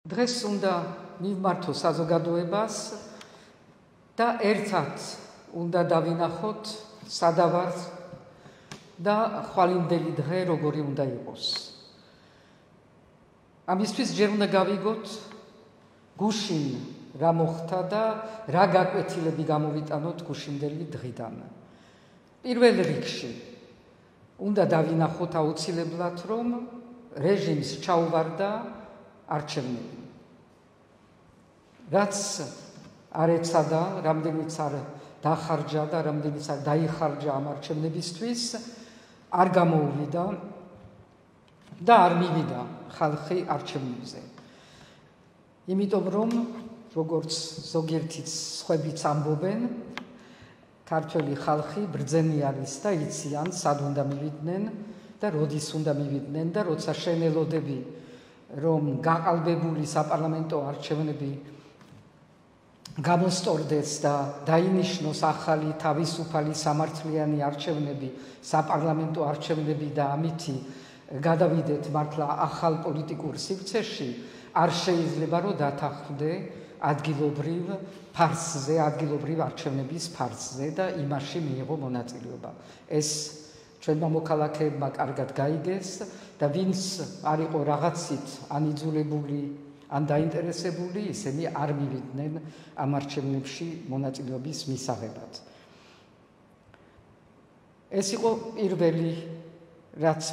დღეს უნდა მივმართო საზოგადოებას და ერთად უნდა დავინახოთ სადავარ და ხვალინდელი დღე როგორი უნდა იყოს. ამისთვის ჯერ უნდა გავიგოთ გუშინ რა მოხდა და რა გაკვეთილები გამოვიტანოთ გუშინდელი დღიდან. პირველ რიგში უნდა დავინახოთ აუცილებლად, რომ რეჟიმს ჩაუვარდა არჩევნები. რაც არ ეცადა, რამდენიც არ დახარჯა და რამდენიც არ დაიხარჯა ამ არჩევნებისთვის, არ გამოუვიდა და არ მივიდა ხალხი არჩევნებზე. იმიტომ რომ როგორც ზოგიერთი სხვებიც ამბობენ, ქართველი ხალხი ბრძენი არის და იციან, სად უნდა მივიდნენ და როდის უნდა მივიდნენ და როცა შენელოდები, რომ გაყალბებული საპარლამენტო არჩევნები გამოსტორდეს და დაინიშნოს ახალი თავისუფალი სამართლიანი არჩევნები, საპარლამენტო არჩევნები და ამითი გადავიდეთ მართლა ახალ პოლიტიკურ სივრცეში, არ შეიძლება რომ დათანხმდე ადგილობრივ ფარსზე, ადგილობრივ არჩევნების ფარსზე და იმაში მიიღო მონაწილეობა. ეს ჩვენმა მოქალაქეებმა კარგად გაიგეს და ვინც არ იყო რაღაცით ანიძულებული ან დაინტერესებული, ისინი არ მივიდნენ ამ არჩევნებში მონაწილეობის მისაღებად. ეს იყო პირველი, რაც